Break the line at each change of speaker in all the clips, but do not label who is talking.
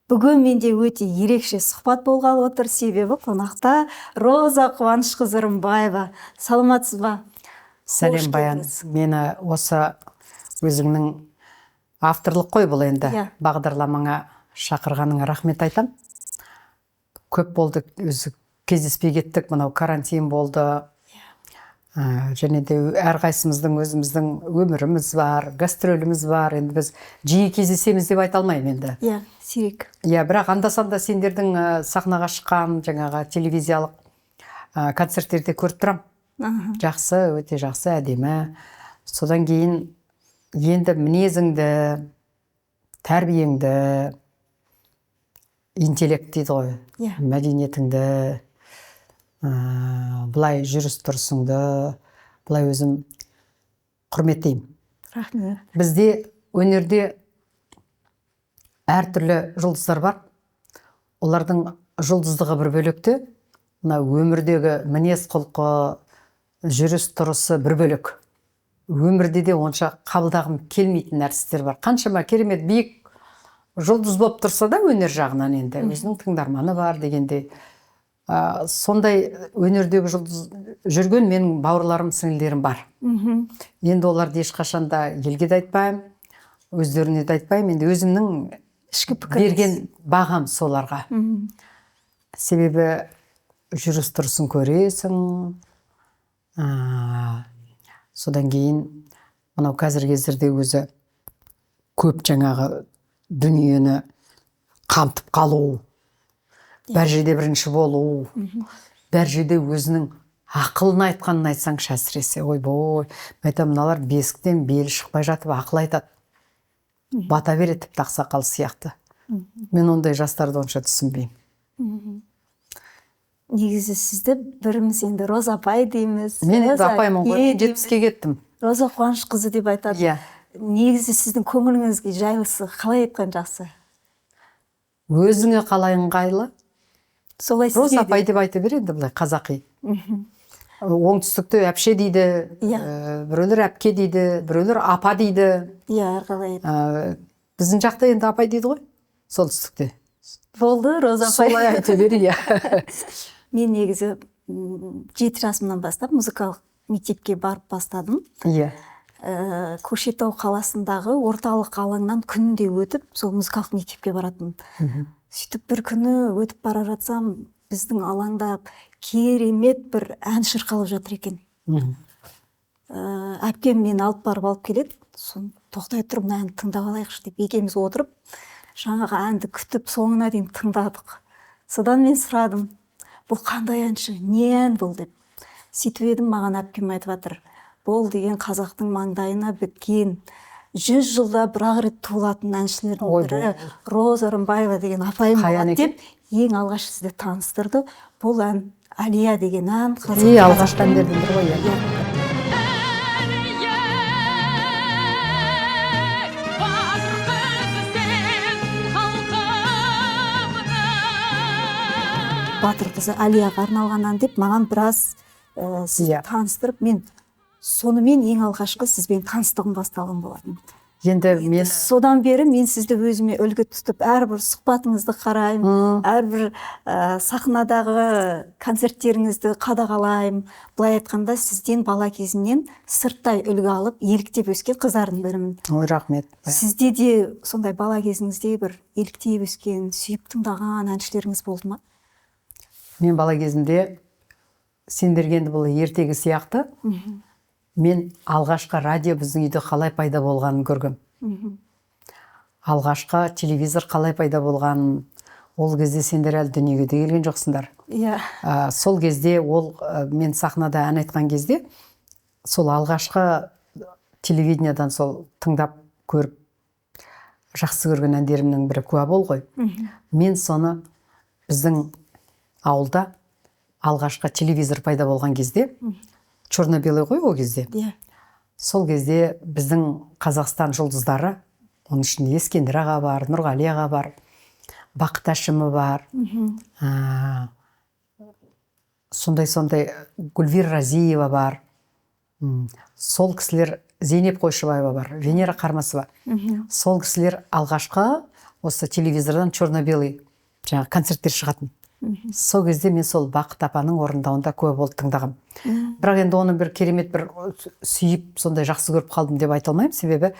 Бүгін менде өте ерекше сұхбат болғалы отыр, себебі қонақта Роза Қуанышқызы Рымбаева. Саламатсыз ба?
Сәлем Баян. Мені осы өзіңнің авторлық қой бұл енді. Бағдарламаңа шақырғаныңа рахмет айтам. Көп болды, өзі кездеспей кеттік, мынау карантин болды. Және де әрқайсымыздың өзіміздің өміріміз бар, гастроліміз бар. Енді біз жиі кездесеміз деп айта алмаймын енді.
Сирек.
Бірақ анда-санда сендердің сахнаға шыққан, жаңағы телевизиялық концерттерде көріп тұрам. Жақсы, өте жақсы, әдемі. Содан кейін енді мінезіңді, тәрбиеңді, интеллект дейді ғой, мәдениетіңді, бұлай жүріс тұрысыңды, бұлай өзім құрметтеймін.
Рахмет.
Бізде өнерде әртүрлі жұлдыздар бар. Олардың жұлдыздығы бір бөлекте, мына өмірдегі мінез құлқы, жүріс тұрысы бір бөлек. Өмірде де онша қабылдағым келмейтін нәрселер бар. Қаншама керемет биік жұлдыз болып тұрса да өнер жағынан енді өзінің тыңдарманы бар дегенде. Сондай өнердегі жұлдыз жүрген менің бауырларым, сіңілдерім бар. Енді оларды ешқашанда елге де айтпаймын, өздеріне де айтпаймын. Енді өзімнің
ішкі пікір
берген бағам соларға. Себебі жүріс тұрысын көресің. Содан кейін мынау қазіргі кездерде өзі көп жаңағы дүниені қамтып қалу, бәр жерде бірінші болу, бәр жерде өзінің ақылын айтқанын айтсаңшы әсіресе, ойбой, айтам, мыналар бесіктен белі шықпай жатып ақыл айтады, бата береді тіпті ақсақал сияқты. Мен ондай жастарды онша түсінбеймін.
Негізі сізді біріміз енді Роза апай дейміз.
Мен енді апаймын ғой, 70-ке кеттім.
Роза Қуанышқызы деп айтады. Негізі сіздің көңіліңізге жайлысы қалай айтқан жақсы?
Өзіңе қалай ыңғайлы?
Роза
апай деп айта береді бұлай қазақи. Оңтүстікте әпше дейді, біреулер әпке дейді, біреулер апа дейді.
Қалай.
Біздің жақта енді апай дейді ғой, солтүстікте.
Болды, Роза апай.
Солай айта бері,
Мен негізі 7 жасымнан бастап музыкалық мектепке барып бастадым. Көкшетау қаласындағы орталық алаңнан күнде өтіп, сол музыкалық мектепке баратын. Сөйтіп бір күні өтіп бара жатсам, біздің алаңда керемет бір ән шырқалып жатыр екен. Әпкем мені алып келеді. Соны тоқтай тұрып, әнді тыңдап алайықшы деп екеуміз отырып, жаңағы әнді күтіп, соңына дейін тыңдадық. Содан мен сұрадым, бұл қандай әнші, не ән бұл деп. Сөйтіп едім, маған әпкем айтып жатыр, бұл деген қазақтың маңдайына біткен 100 жылда бір-ақ рет туылатын әншілердің бірі Роза Рымбаева деген апайым болады деп ең алғаш сізді таныстырды. Бұл ән Әлия деген ән.
Алғашқы әндердің бірі ғой.
Батыр қызы Әлияға арналған ән деп маған біраз таныстырып, мен сонымен ең алғашқы сізбен таныстығым басталған болатын.
Енді мен
содан бері мен сізді өзіме үлгі тұтып, әрбір сұхбатыңызды қараймын, әрбір сахнадағы концерттеріңізді қадағалаймын. Былай айтқанда, сізден бала кезінен сырттай үлгі алып, еліктеп өскен қыздардың бірімін.
Ой, рахмет.
Сізде де сондай бала кезіңізде бір еліктеп өскен, сүйіп тыңдаған әншілеріңіз болды ма?
Мен бала кезімде сендерге енді бұл ертегі сияқты. Мен алғашқы радио біздің үйде қалай пайда болғанын көргім. Алғашқы телевизор қалай пайда болғанын, ол кезде сендер әлі дүниеге де келген жоқсыңдар. Сол кезде мен сахнада ән айтқан кезде, сол алғашқы телевидениядан сол тыңдап көріп, жақсы көрген әндерімнің бірі куә бол ғой. Мен соны біздің ауылда алғашқы телевизор пайда болған кезде, черно-белый ғой ол кезде. Сол кезде біздің Қазақстан жұлдыздары, оның ішінде Ескендір аға бар, Нұрғали аға бар, Бақыт Әшімі бар, сондай Гүлвир Разиева бар. Сол кісілер, Зейнеп Қойшыбаева бар, Венера Қармасова. Сол кісілер алғашқы осы телевизордан черно-белый жаңағы концерттер шығатын. Сол кезде мен сол Бақыт апаның орындауында көп болды тыңдағам. Бірақ енді оны бір керемет бір сүйіп, сондай жақсы көріп қалдым деп айта алмаймын, себебі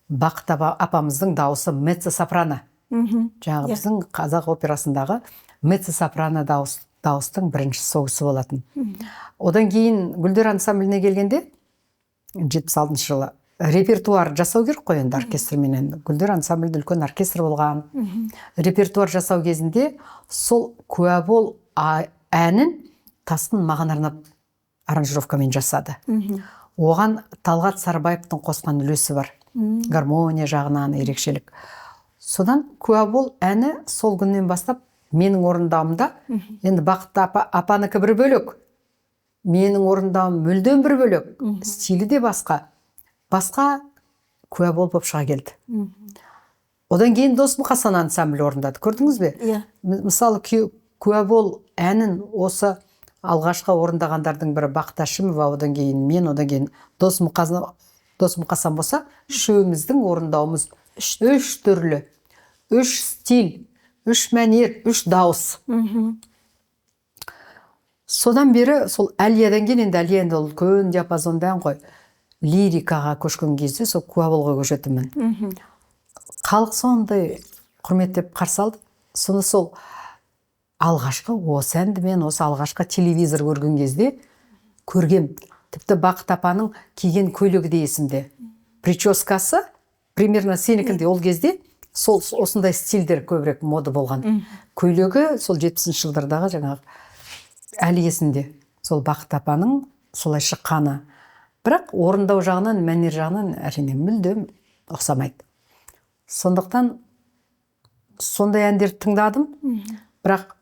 Бақыт апамыздың дауысы меццо-сопрано. Жаңағы біздің қазақ операсындағы меццо-сопрано дауыстың бірінші соғысы болатын. Одан кейін Гүлдер ансамбліне келгенде 76 жылы репертуар жасау керек қой енді оркестрменен. Гүлдер ансамбльде үлкен оркестр болған. Репертуар жасау кезінде сол «Куә бол» әнін Тасқын маған арнап аранжировкамен жасады. Оған Талғат Сарыбаевтың қосқан үлесі бар. Гармония жағынан ерекшелік. Содан «Куә бол» әні сол күннен бастап менің орындауымда, енді Бақыт апаныкі бір бөлек, менің орындауым мүлдем бір бөлек, стилі де басқа «Куә бол» болып шыға келді. Одан кейін Дос-Мұқасан ансамблі орындады, көрдіңіз бе? Мысалы «Куә бол» әнін осы алғашқы орындағандардың бірі Бақыт Әшімова, одан кейін мен, одан кейін Дос-Мұқасан болса, үшеуміздің орындауымыз үш түрлі, үш стиль, үш мәнер, үш дауыс. Содан бері сол Әлиядан кейін, енді Әлия енді үлкен диапазонда ән ғой, лирикаға көшкен кезде сол «Куә болға» көшетінмін. Халық сондай құрметтеп қарсы алды. Соны сол алғашқы осы әнді мен осы алғашқы телевизор көрген кезде көргем. Тіпті Бақыт апаның киген көйлегі де есімде. Прическасы примерно сенікінде ол кезде сол осындай стильдер көбірек мода болған. Көйлегі сол 70-ші жылдардағы жаңағы әлі есімде. Сол Бақыт апаның солай шыққаны. Бірақ орындау жағынан, мәнер жағынан әрине мүлдем ұқсамайды. Сондықтан сондай әндер тыңдадым. Бірақ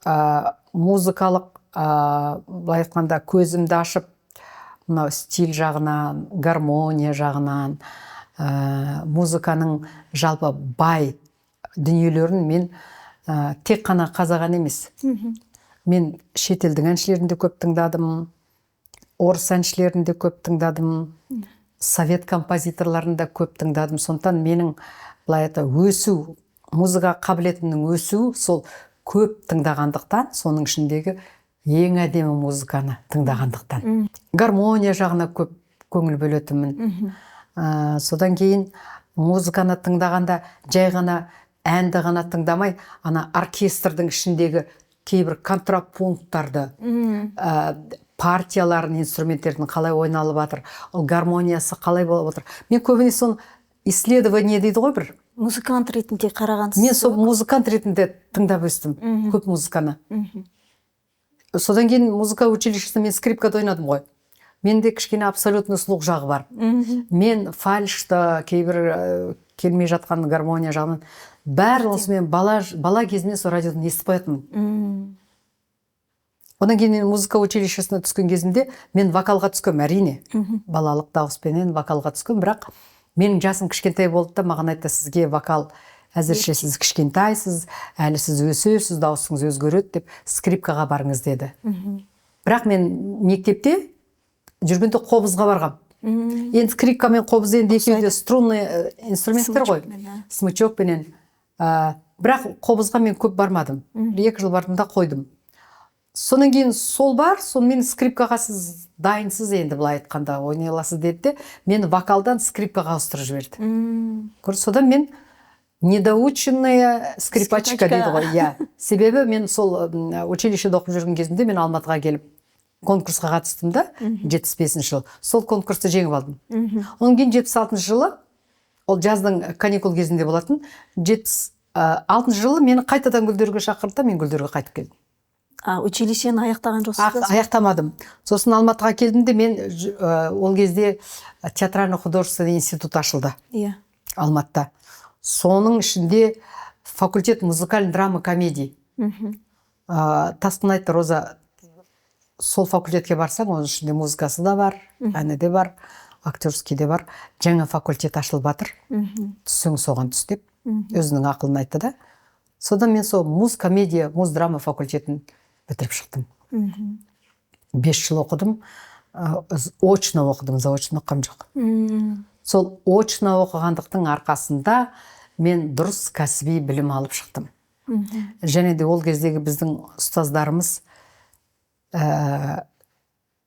музыкалық былай айтқанда көзімді ашып, мынау стиль жағынан, гармония жағынан, музыканың жалпы бай дүниелерін мен тек қана қазақ ән емес. Мен шетелдің әншілерін де көп тыңдадым, орыс әншілерін де көп тыңдадым, совет композиторларын да көп тыңдадым. Сондықтан менің былай өсу, музыка қабілетімнің өсуі сол көп тыңдағандықтан, соның ішіндегі ең әдемі музыканы тыңдағандықтан. Гармония жағына көп көңіл бөлетінмін. Содан кейін музыканы тыңдағанда жай ғана әнді ғана тыңдамай, ана оркестрдің ішіндегі кейбір контрапункттарды, партияларын, инструменттердің қалай ойналып жатыр, ол гармониясы қалай болып отыр. Мен көбіне соны исследование дейді ғой бір.
Музыкант ретінде қарағансыз.
Мен сол музыкант ретінде тыңдап өстім, көп музыканы. Содан кейін музыка училищесінде мен скрипкада ойнадым ғой. Менде кішкене абсолютно слух жағы бар. Мен фальшты, кейбір келмей жатқан гармония жағынан бәрі осы мен бала кезімнен сол радиодан естіп қоятынмын. Одан кейін музыка училищесіне түскен кезімде мен вокалға түскем, әрине. Балалық дауыспенен вокалға түскем, бірақ менің жасым кішкентай болды да, маған айтты, сізге вокал әзірше сіз кішкентайсыз, әлі сіз өсесіз, дауысыңыз өзгереді деп, скрипкаға барыңыз деді. Бірақ мен мектепте жүргенде қобызға барғам. Енді скрипка мен қобыз енді екеуі де струнный инструменттер ғой, смычок пенен. Бірақ қобызға мен көп бармадым. 2 жыл бардым да қойдым. Содан кейін сол бар, сонымен скрипкаға сіз дайынсыз енді былай айтқанда ойнай аласыз деді де, мені вокалдан скрипкаға ауыстырып жіберді. Содан мен недоученная скрипачка дейді ғой. Себебі мен сол училищеде оқып жүрген кезімде мен Алматыға келіп конкурсқа қатыстым да, 75-ші жыл. Сол конкурсты жеңіп алдым. Онан кейін 76-ші жылы, ол жаздың каникул кезінде болатын, 76-ші жылы мені қайтадан Гүлдерге шақырды, мен Гүлдерге қайтып келдім.
Училищені аяқтаған жоқсыз?
Аяқтамадым. Сосын Алматыға келдім де мен ол кезде театрально-художественный институт ашылды. Алматыда. Соның ішінде факультет музыкальный драма комедий. Тасқынайты Роза, сол факультетке барсаң, оның ішінде музыкасы да бар, әні де бар, актерский де бар. Жаңа факультет ашылып жатыр. Түсің соған түс деп, өзінің ақылын айтты да. Содан мен сол муз-комедия, муз-драма факультетін бітіріп шықтым. 5 жыл оқыдым, очно оқыдым, заочно оқығам жоқ. Сол очно оқығандықтың арқасында мен дұрыс кәсіби білім алып шықтым. Және де ол кездегі біздің ұстаздарымыз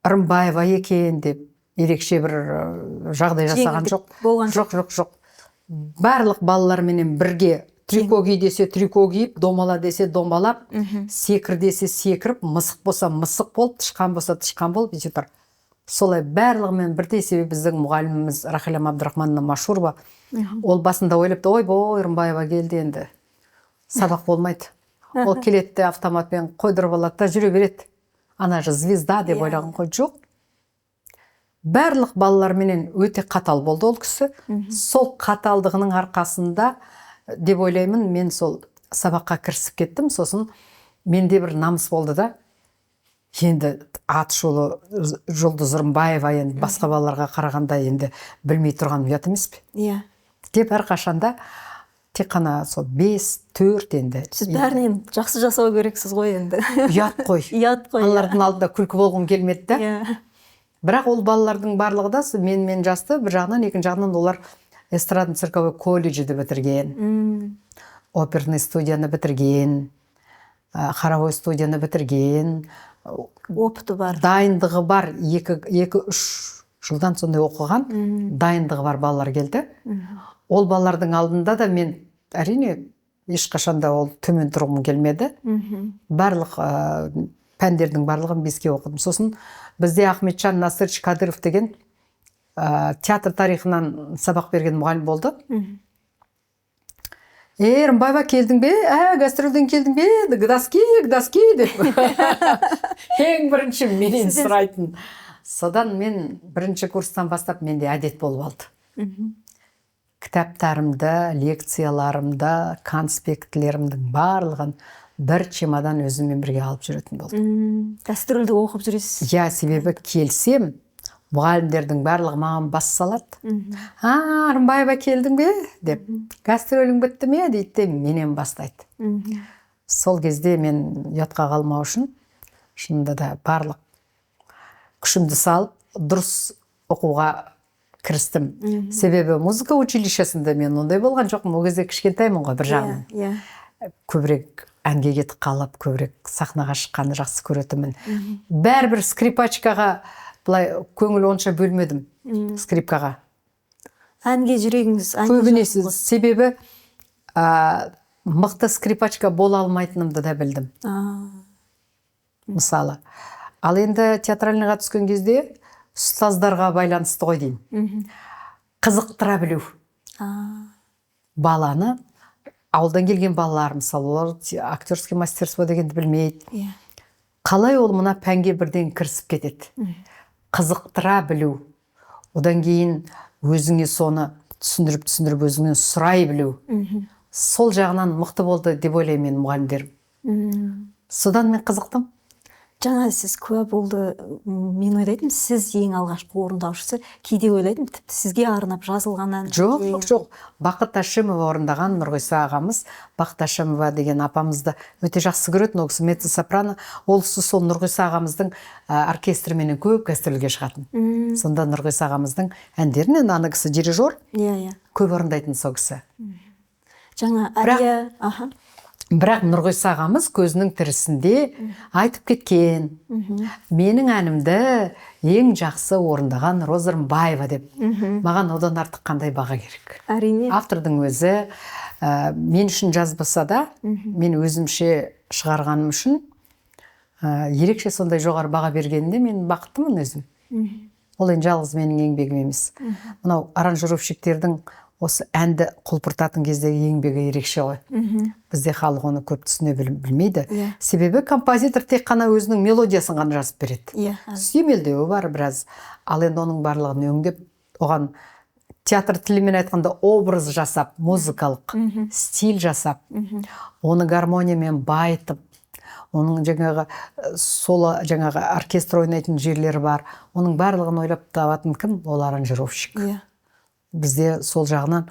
Рымбаева екен деп ерекше бір жағдай жасаған жоқ. Жоқ. Барлық балаларменен бірге трико ки десе трико киіп, домала десе домалап, секір десе секіріп, мысық болса мысық болып, тышқан болса тышқан болып, десе тұр. Солай барлығымен бірдей. Себебі біздің мұғаліміміз Рахилам Абдрахмановна Машурова, ол басында ойлапты, ойбой, Рымбаева келді енді. Сабақ болмайды. Ол келетті автоматпен қойдырып алады да жүре береді. Ана же звезда деп ойлаған ғой. Жоқ. Барлық балаларменен өте қатал болды ол кісі. Сол қаталдығының арқасында деп ойлаймын, мен сол сабаққа кірісіп кеттім. Сосын менде бір намыс болды да, енді ат жолы Жұлдыз Рымбаева енді басқа балаларға қарағанда енді білмей тұрған ұят емес пе?
Иә.
Деп әрқашанда тек қана сол 5-4 енді.
Сіз бәрінен жақсы жасау керексіз ғой енді.
Ұят қой.
Ұят қой.
Балалардың алдында күлкі болғым келмеді да.
Иә.
Бірақ ол балалардың барлығы да мен жасты, бір жағынан, екінші жағынан олар эстрадно-цирковой колледжді бітірген, оперный студияны бітірген, хоровой студияны бітірген,
опыты бар,
дайындығы бар, 2-3 жылдан сондай оқыған, дайындығы бар балалар келді. Ол балалардың алдында да мен әрине ешқашанда ол төмен тұрғым келмеді. Барлық пәндердің барлығын 5-ке оқыдым. Сосын бізде Ахметжан Насырович Кадыров деген театр тарихынан сабақ берген мұғалім болды. Рымбаева келдің бе? Гастрольден келдің бе? Гдаски деп. Ең бірінші менен сұрайтын. Содан мен бірінші курстан бастап менде әдет болып алды. Кітаптарымды, лекцияларымды, конспектлерімдің барлығын бір чемодан өзіммен бірге алып жүретін болдым.
Гастрольді оқып жүресіз?
Иә, себебі келсем, мұғалімдердің барлығы маған бас салады. Рымбаева келдің бе? деп. Гастролің бітті ме? дейді, менен бастайды. Сол кезде мен ұятқа қалмау үшін, шынында да барлық күшімді салып, дұрыс оқуға кірістім. Себебі музыка училищесінде мен ондай болған жоқпын. Ол кезде кішкентаймын ғой бір жағынан. Көбірек әнге кетіп қалып, көбірек сахнаға шыққанды жақсы көретінмін. Бәрібір скрипачкаға былай көңіл онша бөлмедім, скрипкаға.
Әнге жүрегіңіз
көбінесе, себебі мықты скрипачка бола алмайтынымды да білдім. Мысалы. Ал енді театральныйға түскен кезде ұстаздарға байланысты ғой деймін. Қызықтыра білу. Баланы, ауылдан келген балалар, мысалы, олар актерский мастерство дегенді білмейді. Қалай ол мына пәнге бірден кірісіп кетеді? Қызықтыра білу. Одан кейін өзіңе соны түсіндіріп, өзіңнен сұрай білу. Сол жағынан мықты болды деп ойлаймын мен мұғалімдерім. Содан мен қызықтым.
Жаңа сіз куә болды, мен ойлайтын, сіз ең алғашқы орындаушысы, кейде ойлайтын, тіпті сізге арнап жазылғаннан.
Жоқ. Бақыт Әшімова орындаған Нұрғиса ағамыз, Бақыт Әшімова деген апамызды өте жақсы көретін, ол кісі меццо-сопрано, ол сол Нұрғиса ағамыздың оркестріменен көп гастрольге шығатын. Сонда Нұрғиса ағамыздың әндерінен ана кісі дирижер, көп орындайтын сол кісі.
Жаңа
Бірақ Нұрғиса ағамыз көзінің тірісінде айтып кеткен, менің әнімді ең жақсы орындаған Роза Рымбаева деп. Маған одан артық қандай баға керек?
Әрине.
Автордың өзі мен үшін жазбаса да, мен өзімше шығарғаным үшін ерекше сондай жоғары баға бергенде мен бақыттымын өзім. Ол енді жалғыз менің еңбегім емес. Мынау аранжировщиктердің осы әнді құлпыртатын кездегі еңбегі ерекше ғой. Бізде халық оны көп түсіне білмейді. Себебі композитор тек қана өзінің мелодиясын ғана жазып береді. Сүйемелдеуі бар біраз. Ал енді оның барлығын өңдеп, оған театр тілімен айтқанда образ жасап, музыкалық стиль жасап, оны гармониямен байытып, оның жаңағы оркестр ойнайтын жерлері бар. Оның барлығын ойлап табатын кім? Ол аранжировщик. Бізде сол жағынан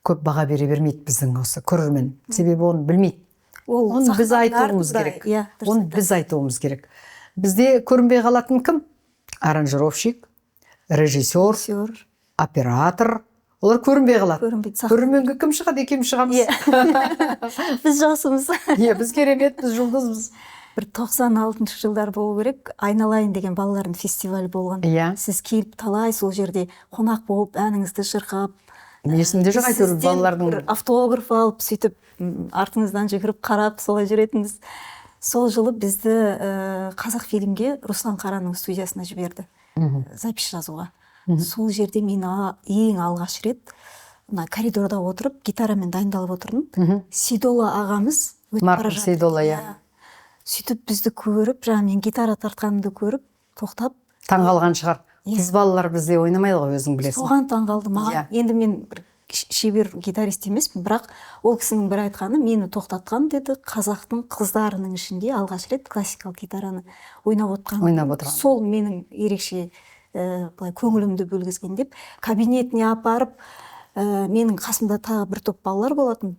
көп баға бере бермейді біздің осы көрермен. Себебі оны білмейді. Оны біз айтуымыз керек. Оны біз айтуымыз керек. Бізде көрінбей қалатын кім? Аранжировщик, режиссер, оператор, олар көрінбей қалады.
Көрінбейді.
Көрерменге кім шығады, екеуміз шығамыз.
Біз жасымыз.
Иә, біз керемет, біз жұлдызбыз.
Бір 96 жылдар болу керек, Айналайын деген балалардың фестивалі болған.
Иә.
Сіз келіп талай сол жерде қонақ болып, әніңізді шырқап,
Есімде жоқ әйтеуір балалардың.
бір автограф алып, сөйтіп артыңыздан жүгіріп қарап, солай жүретінбіз. Сол жылы бізді қазақ фильмге Руслан Қараның студиясына жіберді, запись жазуға. Сол жерде мен ең алғаш рет мына коридорда отырып, гитарамен дайындалып отырдым. Сейдолла ағамыз өтіп бара
Марқұм
жатыр.
Сейдолла, иә.
Сөйтіп бізді көріп, жаңа мен гитара тартқанымды көріп, тоқтап,
Таңғалған шығар. Қыз балалар бізде ойнамайды ғой, өзің білесің.
соған таңғалды маған. Енді мен бір шебер гитарист емеспін, бірақ ол кісінің бір айтқаны, мені тоқтатқан деді, қазақтың қыздарының ішінде алғаш рет классикалық гитараны ойнап отырған. Сол менің ерекше былай көңілімді бөлгізген деп, кабинетіне апарып, менің қасымда тағы бір топ балалар болатын.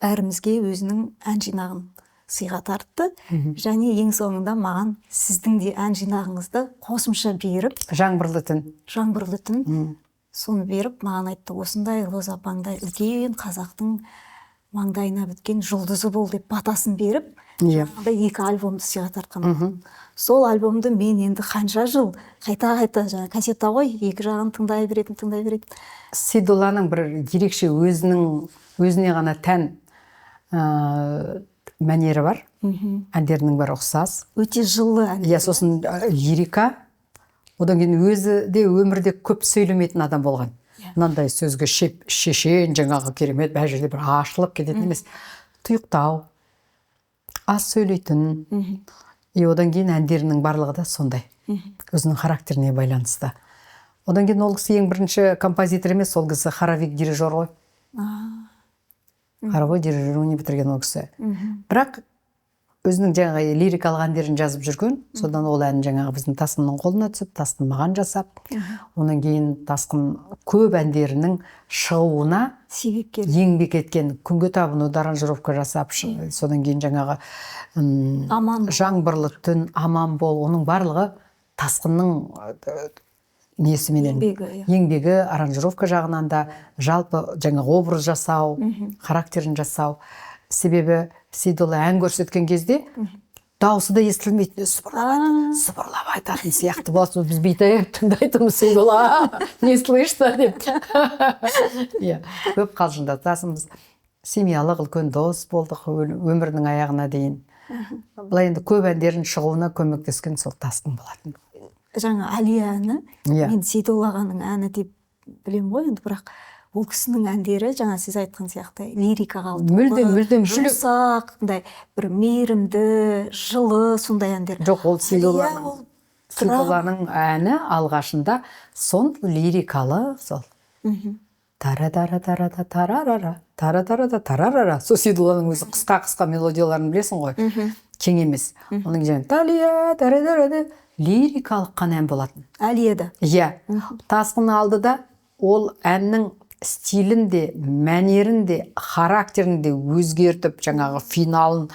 Бәрімізге өзінің ән жинағын сыйға тартты, және ең соңында маған сіздің де ән жинағыңызды қосымша беріп,
Жаңбырлы түн.
соны беріп, маған айтты, осындай Роза апаңдай үлкен қазақтың маңдайына біткен жұлдызы бол деп батасын беріп, жаңағыдай 2 альбомды сыйға тартқан. Сол альбомды мен енді қанша жыл қайта жаңа кассета ғой, екі жағын тыңдай беретін.
Сейдолланың бір ерекше өзіне ғана тән мәнері бар. Әндерінің бәрі ұқсас.
Өте жылы әндер.
Иә, сосын лирика. Одан кейін өзі де өмірде көп сөйлемейтін адам болған. Мынандай сөзге шешен, жаңағы керемет, бәр жерде бір ашылып кететін емес. Тұйықтау, аз сөйлейтін. Одан кейін әндерінің барлығы да сондай. Өзінің характеріне байланысты. Одан кейін ол кісі ең бірінші композитор емес, ол кісі хоровик дирижер ғой. Хоровой дирижирование бітірген ол кісі. Бірақ өзінің жаңағы лирикалық әндерін жазып жүрген, содан ол ән жаңағы біздің Тасқынның қолына түсіп, Тасқын маған жасап, онан кейін Тасқын көп әндерінің шығуына еңбек еткен, күнге табынуды аранжировка жасап, содан кейін жаңағы Жаңбырлы түн, Аман бол, оның барлығы Тасқынның несіменен еңбегі, аранжировка жағынан да, жалпы жаңағы образ жасау, характерін жасау. Себебі Сейдолла ән көрсеткен кезде дауысы да естілмейтін, сыбырлап айтатын сияқты болсын. Біз бүйтіп тыңдайтынбыз, Сейдолла, не слышно деп. Көп қалжыңдасамыз. Семьялық үлкен дос болдық өмірінің аяғына дейін. Былай енді көп әндерін шығуына көмектескен сол Тасқын болатын.
Жаңа Әлия әні, мен Сейдолла ағаның әні деп білем ғой, енді бірақ ол кісінің әндері, жаңа сіз айтқан сияқты, лирикаға
мүлдем
жұмсақ, бір мейірімді, жылы, сондай әндер.
Жоқ, ол Сейдолланың әні алғашында сон лирикалы, сол. Тара-тара-тара-та тарарара, тара-тара-та тарарара. Сол Сейдолланың өзі қысқа мелодияларын білесің ғой, кең емес. Оның және талия, тара-тара-та лирикалық қан ән болатын.
Әлияда.
Иә, Тасқын алды да ол әннің стилін де, мәнерін де, характерін де өзгертіп, жаңағы финалын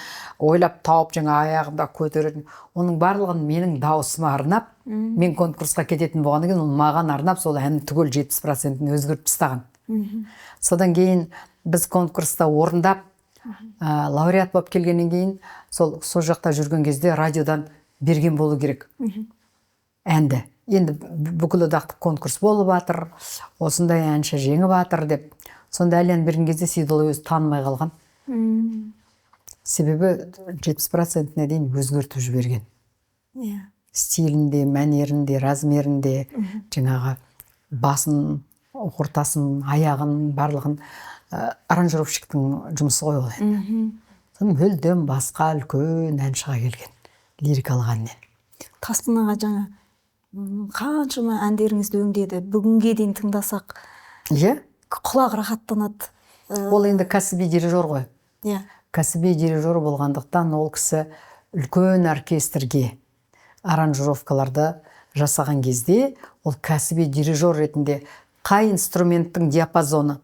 ойлап тауып, жаңа аяғында көтеретін. Оның барлығын менің дауысыма арнап, мен конкурсқа кететін болғаннан кейін, ол маған арнап, сол әннің түгел 70%-ін өзгертіп тастаған. Содан кейін біз конкурста орындап, лауреат болып келгеннен кейін, сол жақта жүрген кезде радиодан берген болу керек әнді. Енді бүкіл одақтық конкурс болып атыр, осындай әнші жеңіп атыр деп. Сонда әлиян берген кезде Сейдолла өзі танымай қалған. Себебі 70%-іне дейін өзгертіп жіберген. Стилінде, мәнерінде, размерінде, жаңағы басын, ортасын, аяғын, барлығын аранжировщиктің жұмысы ғой ол енді. Мүлдем басқа үлкен ән шыға келген, лирикалық әннен.
Тасқын аға жаңа қаншама әндеріңізді өңдеді, бүгінге дейін тыңдасақ, құлақ рахаттанады.
Ол енді кәсіби дирижер ғой. Кәсіби дирижер болғандықтан ол кісі үлкен оркестрге аранжировкаларды жасаған кезде, ол кәсіби дирижер ретінде қай инструменттің диапазоны,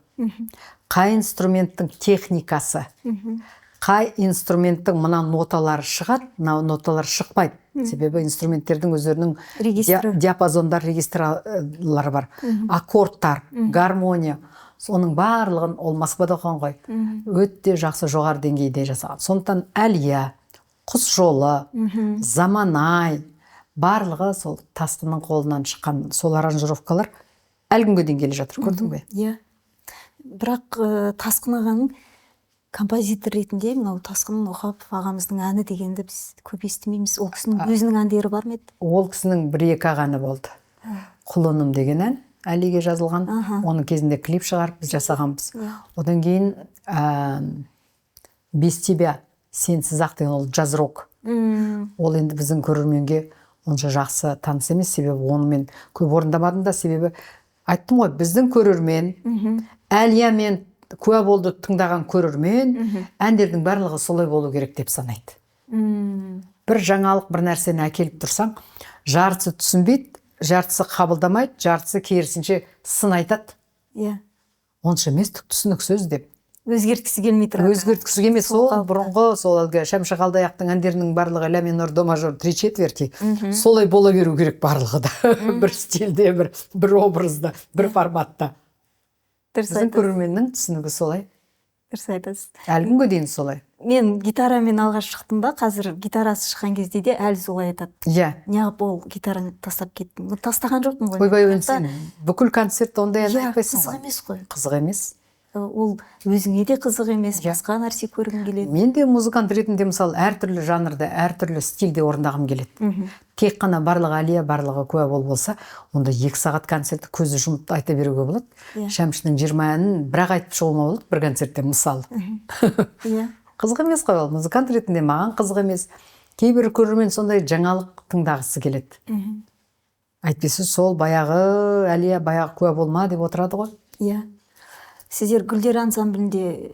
қай инструменттің техникасы, қай инструменттің мына ноталары шығады, мына ноталар шықпайды. себебі инструменттердің өздерінің
Регистрі.
диапазондар, регистрлары бар. Аккордтар, гармония, соның барлығын ол Москвада оқыған ғой. Өте жақсы жоғары деңгейде жасаған. Сондықтан Әлия, Құс жолы, Заманай, барлығы сол Тасқынның қолынан шыққан сол аранжировкалар әлі күнге дейін келе жатыр, көрдің бе?
Иә. Бірақ Тасқын ағаның композитор ретінде мынау Тасқын Мұқапов ағамыздың әні дегенді біз көп естімейміз. Ол кісінің өзінің әндері бар ма еді?
Ол кісінің бір-екі ғана болды. Құлыным деген ән Әлиге жазылған. Оның кезінде клип шығарып біз жасағанбыз. Одан кейін Без тебя, сенсіз ақ деген ол джаз рок. Ол енді біздің көрерменге онша жақсы таныс емес, себебі оны мен көп орындамадым да, себебі айттым ғой, біздің көрермен Әлия мен куә болды тыңдаған көрермен әндердің барлығы солай болу керек деп санайды. Бір жаңалық, бір нәрсені әкеліп тұрсаң, жартысы түсінбейді, жартысы қабылдамайды, жартысы керісінше сын айтады. Онша емес, түсінік сөз деп.
Өзгерткісі келмей тұрады.
Өзгерткісі келмей, сол бұрынғы, сол әлгі Шәмші Қалдаяқтың әндерінің барлығы ля минор, до мажор, три четверти, солай бола беру керек барлығы да. Бір стильде, бір образда, бір форматта. Біздің көрерменнің түсінігі солай.
Дұрыс айтасыз.
Әлі күнге дейін солай.
Мен гитарамен алғаш шықтым ба, қазір гитарасы шыққан кезде де әлі солай айтады.
Иә.
Неғып ол гитараны тастап кеттім? Тастаған жоқпын ғой.
Ойбай өнсен, бүкіл концерт ондай ән айтпайсың
ғой. Қызық емес қой.
Қызық емес.
Ол өзіңе де қызық емес, басқа нәрсе көргің келеді.
Мен де музыкант ретінде мысалы әртүрлі жанрда, әртүрлі стильде орындағым келеді. Тек қана барлығы Әлия, барлығы куә болса, онда 2 сағат концертті көзі жұмып айта беруге болады. Шәмшінің 20 әнін бірақ айтып шығуыма болады бір концертте, мысалы. Қызық емес қой ол, музыкант ретінде маған қызық емес. Кейбір көрермен сондай жаңалық тыңдағысы келеді. Әйтпесе сол баяғы Әлия, баяғы куә болма деп отырады ғой.
Иә. Сіздер Гүлдер ансамблінде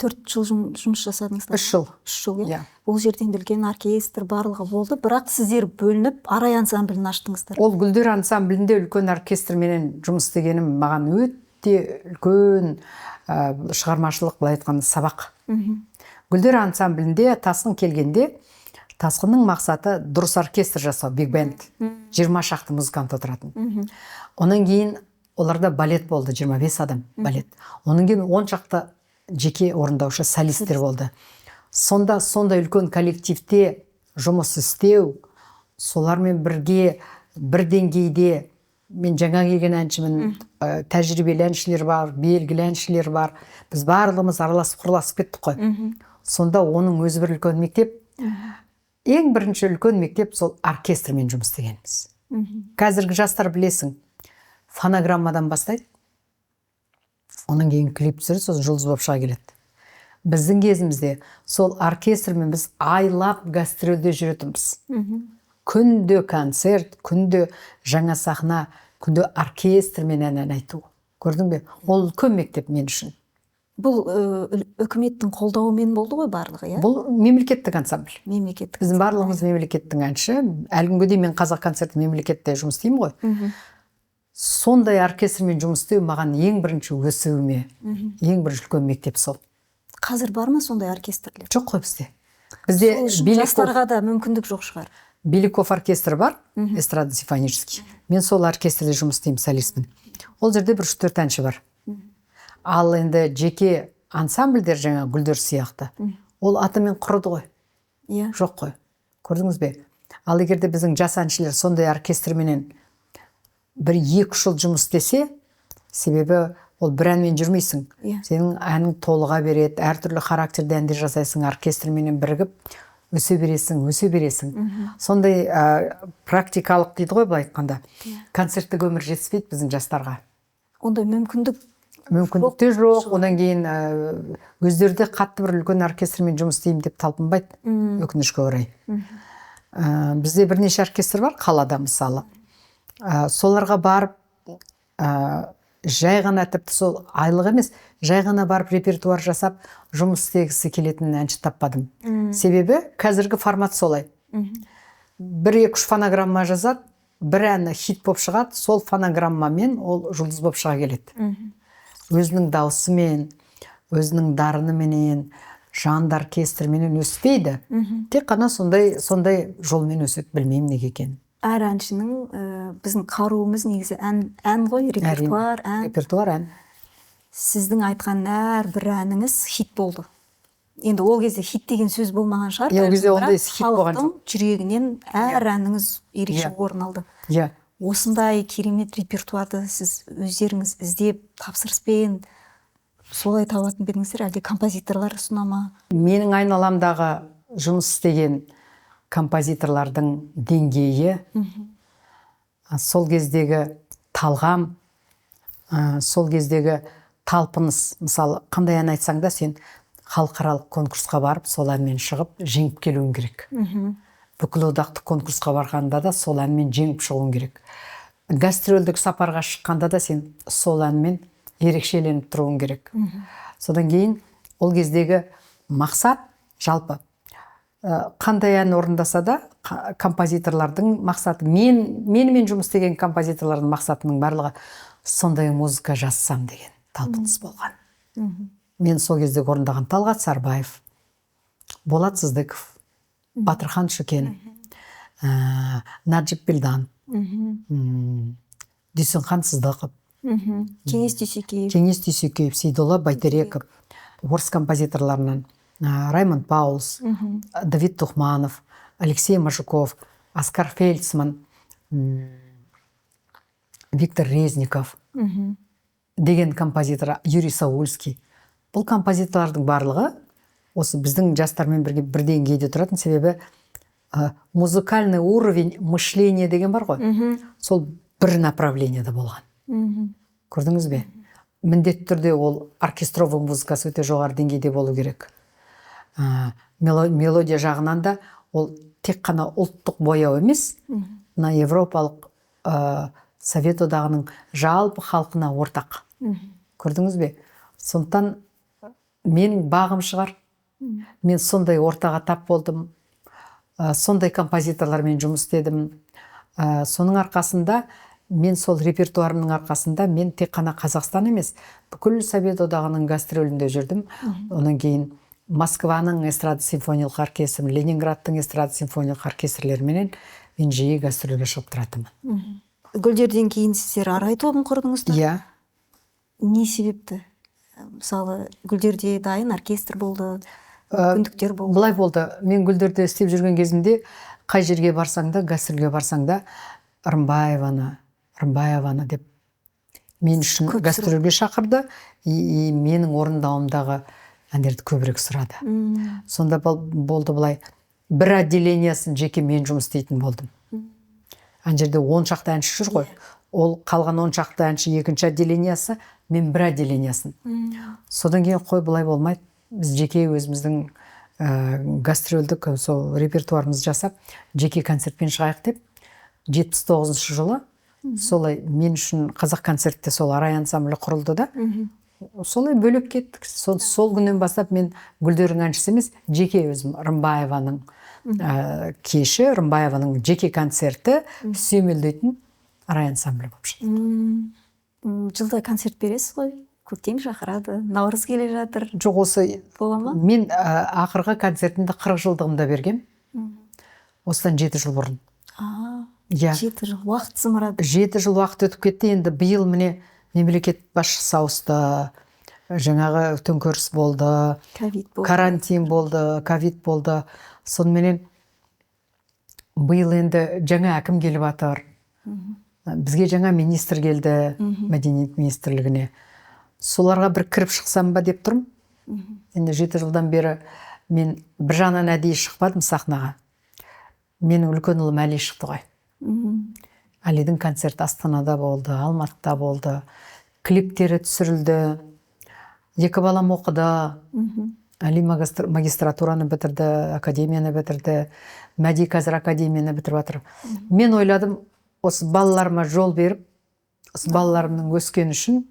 4 жыл жұмыс жасадыңыздар?
3 жыл.
3 жыл, иә. Ол жерден үлкен оркестр барлығы болды, бірақ сіздер бөлініп Арай ансамблін аштыңыздар.
Ол Гүлдер ансамблінде үлкен оркестрменен жұмыс істегенім маған өте үлкен шығармашылық, былай айтқанда сабақ. Гүлдер ансамблінде Тасқын келгенде, Тасқынның мақсаты дұрыс оркестр жасау, биг бенд. 20 шақты музыкант отыратын. Онан кейін оларда балет болды, 25 адам балет. Оның кейін 10 шақты жеке орындаушы солисттер болды. Сондай үлкен коллективте жұмыс істеу, солармен бірге, бір деңгейде, мен жаңа келген әншімін, тәжірибелі әншілер бар, белгілі әншілер бар. Біз барлығымыз араласып құрласып кеттік қой. Сонда оның өзі бір үлкен мектеп. Ең бірінші үлкен мектеп сол оркестрмен жұмыс істегенбіз. Қазіргі жастар білесің, фонограммадан бастайды. Оның кейін клип түсіріп, сосын жұлдыз болып шыға келеді. Біздің кезімізде сол оркестрмен біз айлап гастрольде жүретінбіз. Күнде концерт, күнде жаңа сахна, күнде оркестрмен ән айту. Көрдің бе? Ол үлкен мектеп мен үшін.
Бұл үкіметтің қолдауымен болды ғой барлығы, иә?
Бұл мемлекеттік ансамбль.
Мемлекеттік.
Біздің барлығымыз мемлекеттің әнші. Әлі күнге дейін мен қазақ концерті мемлекетте жұмыс істеймін ғой. Сондай оркестрмен жұмыс істеу маған ең бірінші өсуіме, ең бірінші үлкен мектеп сол.
Қазір бар ма сондай оркестрлер?
Жоқ қой бізде. Бізде
жастарға да мүмкіндік жоқ шығар.
Беликов оркестрі бар, эстрадно симфонический. Мен сол оркестрде жұмыс істеймін, солистпін. Ол жерде бір 3-4 әнші бар. Ал енді жеке ансамбльдер жаңа Гүлдер сияқты. Ол атымен құрыды ғой. Жоқ қой. Көрдіңіз бе? Ал егерде біздің жас әншілер сондай оркестрменен бір 2 жыл жұмыс істесе, себебі ол бір әнмен жүрмейсің. Сенің әнің толыға береді, әртүрлі характерді әндер жасайсың, оркестрменен бірігіп, өсе бересің. Сондай практикалық дейді ғой былай айтқанда. Концерттік өмір жетіспейді біздің жастарға.
Ондай
мүмкіндікте жоқ. Одан кейін өздерде қатты бір үлкен оркестрмен жұмыс істеймін деп талпынбайды, өкінішке орай. Бізде бірнеше оркестр бар қалада мысалы. Соларға барып, жай ғана тіпті сол айлық емес, жай ғана барып репертуар жасап, жұмыс істегісі келетін әнші таппадым. Себебі қазіргі формат солай. 1-2 фонограмма жазады, бір әні хит болып шығады, сол фонограммамен ол жұлдыз болып шыға келеді. Өзінің даусымен, өзінің дарынымен, жанды оркестрменен өспейді. Тек қана сондай жолмен өседі, білмеймін неге екенін.
Әр әншінің біздің қаруымыз негізі ән ғой, репертуар, ән.
Репертуар, ән.
Сіздің айтқан әрбір әніңіз хит болды. Енді ол кезде хит деген сөз болмаған шығар.
Ол кезде ондай хит болған жоқ.
Халықтың жүрегінен әр әніңіз ерекше орын алды.
Иә.
Осындай керемет репертуарды сіз өздеріңіз іздеп, тапсырыспен солай табатын ба едіңіздер, әлде композиторлар ұсына ма?
Менің айналамдағы жұмыс істеген композиторлардың деңгейі, сол кездегі талғам, сол кездегі талпыныс, мысалы, қандай ән айтсаң да сен халықаралық конкурсқа барып, сол әнмен шығып, жеңіп келуің керек. Бүкіл одақтық конкурсқа барғанда да сол әнмен жеңіп шығуың керек. Гастрольдік сапарға шыққанда да сен сол әнмен ерекшеленіп тұруың керек. Содан кейін ол кездегі мақсат жалпы қандай ән орындаса да композиторлардың мақсаты, менімен жұмыс істеген композиторлардың мақсатының барлығы сондай музыка жазсам деген талпыныс болған. Мен сол кезде орындаған Талғат Сарбаев, Болат Сыздықов, Батырхан Шүкен, Наджип Билдан, Дүйсенхан Сыздықов,
Кеңес
Дүйсекеев, Сейдолла Байтереков, орыс композиторларынан Раймонд Паулс, Давид Тухманов, Алексей Мажуков, Оскар Фельдсман, Виктор Резников деген композитор, Юрий Саульский. Бұл композиторлардың барлығы осы біздің жастармен бірге бір деңгейде тұратын, себебі музыкальный уровень мышления деген бар ғой. Сол бір направлениеде болған. Көрдіңіз бе? Міндетті түрде ол оркестровый музыкасы өте жоғары деңгейде болу керек. Мелодия жағынан да ол тек қана ұлттық бояу емес, мына европалық Совет одағының жалпы халқына ортақ. Көрдіңіз бе? Сондықтан менің бағым шығар. Мен сондай ортаға тап болдым. Сондай композиторлармен жұмыс істедім. Соның арқасында, мен сол репертуарымның арқасында, мен тек қана Қазақстан емес, бүкіл Совет одағының гастролінде жүрдім. Онан кейін Москваның эстрада симфониялық оркестрі, Ленинградтың эстрада симфониялық оркестрлеріменен мен жиі гастрольге шығып тұратынмын.
Гүлдерден кейін сіздер арай тобын құрдыңыздар?
Иә.
Не себепті? Мысалы, Гүлдерде дайын оркестр болды, мүмкіндіктер болды.
Былай болды. Мен Гүлдерде істеп жүрген кезімде, қай жерге барсаң да, гастрольге барсаң да, Рымбаеваны деп мен үшін гастрольге шақырды, и менің орындауымдағы әндерді көбірек сұрады. Сонда болды былай, бір отделениясын жеке мен жұмыс істейтін болдым. Ана жерде 10 шақты әнші жүр ғой. Ол қалған 10 шақты әнші екінші отделениясы, мен бір отделениясын. Содан кейін қой былай болмайды. Біз жеке өзіміздің гастрольдік сол репертуарымызды жасап, жеке концертпен шығайық деп, 79 жылы солай мен үшін Қазақ концертте сол арай ансамблі құрылды да. Солай бөлек кеттік. Сол күннен бастап мен Гүлдердің әншісі емес, жеке өзім Рымбаеваның кеші, Рымбаеваның жеке концерті сүйемелдейтін арай ансамблі болып шықты.
Жылда концерт бересіз ғой? Көктем шақырады, наурыз келе жатыр.
Жоқ, осы
бола ма?
Мен ақырғы концертімді 40 жылдығымда бергем. Осыдан 7 жыл бұрын.
7 жыл уақыт зымырады.
7 жыл уақыт өтіп кетті. Енді биыл міне мемлекет басшысы ауысты, жаңағы төңкеріс болды, карантин болды, ковид болды. Сонымен биыл енді жаңа әкім келіп жатыр. Бізге жаңа министр келді, мәдениет министрлігіне. Соларға бір кіріп шықсам ба деп тұрмын. Енді 7 жылдан бері мен бір жағынан әдейі шықпадым сахнаға. Менің үлкен ұлым Әли шықты ғой. Әлидің концерті Астанада болды, Алматыда болды. Клиптері түсірілді. 2 балам оқыды. Әли магистратураны бітірді, академияны бітірді. Мәди қазір академияны бітіріп жатыр. Мен ойладым, осы балаларыма жол беріп, осы балаларымның өскен үшін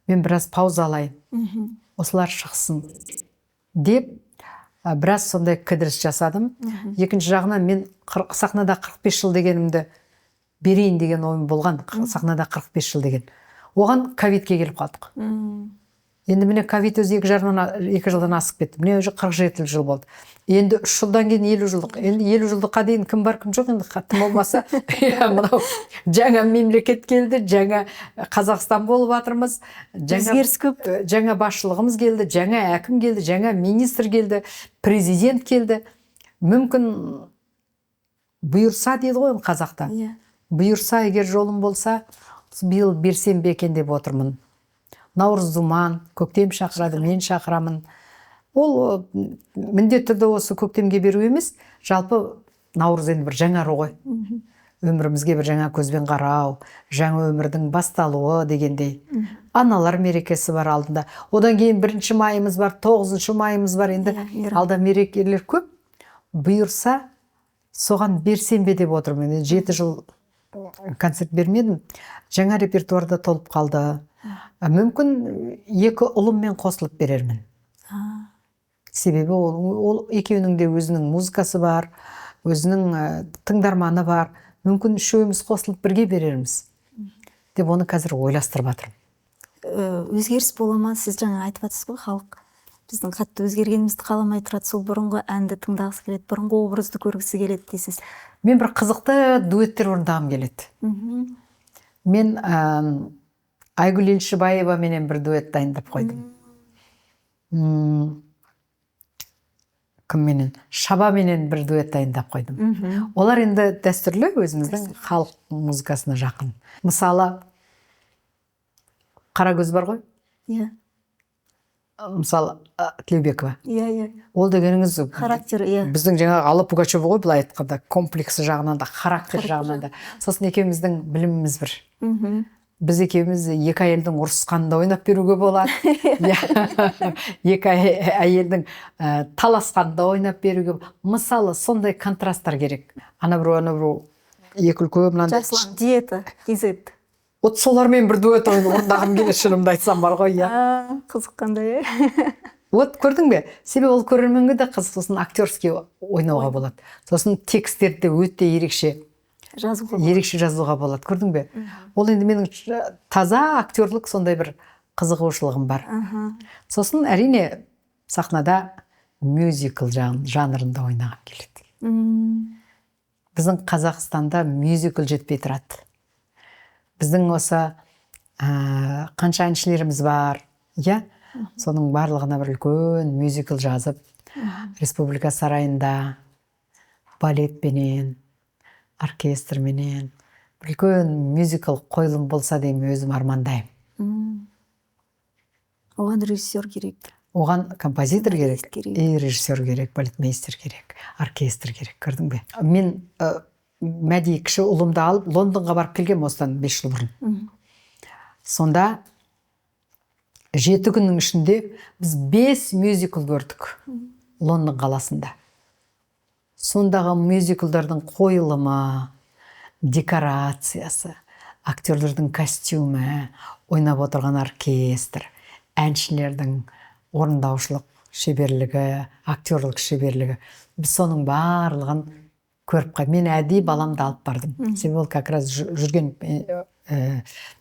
мен біраз пауза алайын. Осылар шықсын деп, біраз сондай кідіріс жасадым. Екінші жағынан мен сахнада 45 жыл дегенімді берейін деген ойым болған. Сахнада 45 жыл деген. Оған ковидке келіп қалдық. Енді міне ковид өзі 2 жылдан асып кетті. Міне уже 47 жыл болды. Енді 3 жылдан кейін 50 жылдық. Енді 50 жылдыққа дейін кім бар, кім жоқ, енді тым болмаса мынау жаңа мемлекет келді, жаңа Қазақстан болып жатырмыз,
өзгеріс көп,
жаңа басшылығымыз келді, жаңа әкім келді, жаңа министр келді, президент келді. Мүмкін бұйырса дейді ғой қазақта. Бұйырса, егер жолым болса, биыл берсембе екен деп отырмын. Наурыз думан, көктем шақырады, мен шақырамын. Ол міндетті түрде осы көктемге беру емес, жалпы наурыз енді бір жаңару ғой. Өмірімізге бір жаңа көзбен қарау, жаңа өмірдің басталуы дегендей. Аналар мерекесі бар алдында. Одан кейін 1 майымыз бар, 9 майымыз бар. Енді алда мерекелер көп. Бұйырса, соған берсембе деп отырмын. 7 жыл концерт бермедім. Жаңа репертуарда толып қалды. Мүмкін 2 ұлыммен қосылып берермін. Себебі ол екеуінің де өзінің музыкасы бар, өзінің тыңдарманы бар. Мүмкін үшеуміз қосылып бірге берерміз деп оны қазір ойластырып жатырмын.
Өзгеріс бола ма? Сіз жаңа айтып жатсыз ғой, халық біздің қатты өзгергенімізді қаламай тұрады, сол бұрынғы әнді тыңдағысы келеді, бұрынғы образды көргісі келеді дейсіз.
Мен бір қызықты дуэттер орындағым келеді. Мен Айгүл Елшібаева менен бір дуэт дайындап қойдым. Кімменен? Шаба менен бір дуэт дайындап қойдым. Олар енді дәстүрлі, өзіміздің халық музыкасына жақын. Мысалы, Қарагөз бар ғой?
Иә.
Мысалы, Тілеубекова.
Иә.
Ол дегеніңіз
характер, иә.
Біздің жаңағы Алла Пугачева ғой, былай айтқанда, комплексі жағынан да, характер жағынан да. Сосын екеуміздің біліміміз бір. Біз екеуміз 2 әйелдің ұрысқанында ойнап беруге болады. 2 әйелдің таласқанда ойнап беруге. Мысалы, сондай контрасттар керек. Ана бір 2 үлкен
Жаслан, диета, кезет.
Вот солармен бір дуэт орындағым келеді, шынымды айтсам бар ғой, иә.
Қызыққандай.
Вот көрдің бе? Себебі ол көрерменге де қызық, сосын актерский ойнауға болады. Сосын тексттерді өте ерекше жазуға болады. Көрдің бе? Ол енді менің таза актерлік сондай бір қызығушылығым бар. Сосын әрине сахнада мюзикл жанрында ойнағым келеді. Біздің Қазақстанда мюзикл жетпей тұрады. Біздің осы қанша әншілеріміз бар, иә? Соның барлығына бір үлкен мюзикл жазып, Республика сарайында балетпенен, оркестрменен үлкен мюзикл қойылым болса деймін, өзім армандаймын.
Оған режиссер керек.
Оған композитор керек, и режиссер керек, балетмейстер керек, оркестр керек, көрдің бе? Мен мәди кіші ұлымды алып, Лондонға барып келгем осыдан 5 жыл бұрын. Сонда 7 күннің ішінде біз 5 мюзикл көрдік Лондон қаласында. Сондағы мюзиклдардың қойылымы, декорациясы, актерлердің костюмі, ойнап отырған оркестр, әншілердің орындаушылық шеберлігі, актерлік шеберлігі. Біз соның барлығын көріп қай. Мен әдейі баламды алып бардым. Себебі ол как раз жүрген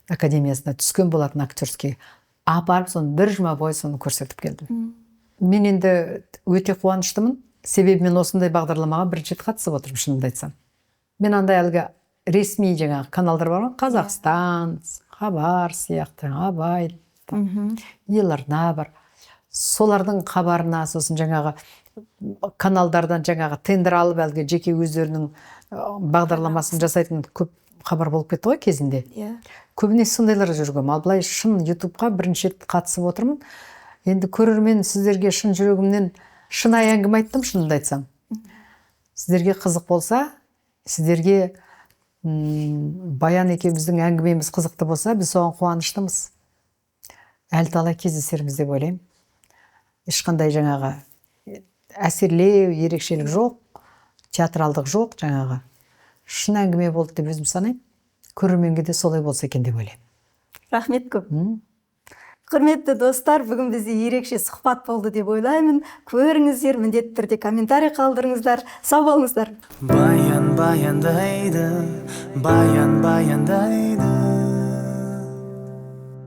академиясына түскен болатын актерский. Апарып, соны 1 жұма бойы соны көрсетіп келдім. Мен енді өте қуаныштымын. Себебі мен осындай бағдарламаға бірінші рет қатысып отырмын, шынымды айтсам. Мен андай әлгі ресми жаңағы каналдар бар ғой, Қазақстан, Хабар сияқты, Абай, Еларна бар. Солардың хабарына, сосын жаңағы каналдардан жаңағы тендер алып әлгі жеке өздерінің бағдарламасын жасайтын көп хабар болып кетті ғой кезінде. Көбіне сондайлар жүргем. Ал былай шын ютубқа бірінші рет қатысып отырмын. Енді көрермен сіздерге шын жүрегімнен шынайы әңгіме айттым, шынымды айтсам. Сіздерге қызық болса, сіздерге Баян екеуміздің әңгімеміз қызықты болса, біз соған қуаныштымыз. Әлі талай кездесерміз деп ойлаймын. Ешқандай жаңағы әсерлеу, ерекшелік жоқ, театралдық жоқ, жаңағы шын әңгіме болды деп өзім санаймын. Көрерменге де солай болса екен деп ойлаймын.
Рахмет көп. Құрметті достар, бүгін бізде ерекше сұхбат болды деп ойлаймын. Көріңіздер, міндетті түрде комментарий қалдырыңыздар. Сау болыңыздар.
Баян баяндайды, баян баяндайды.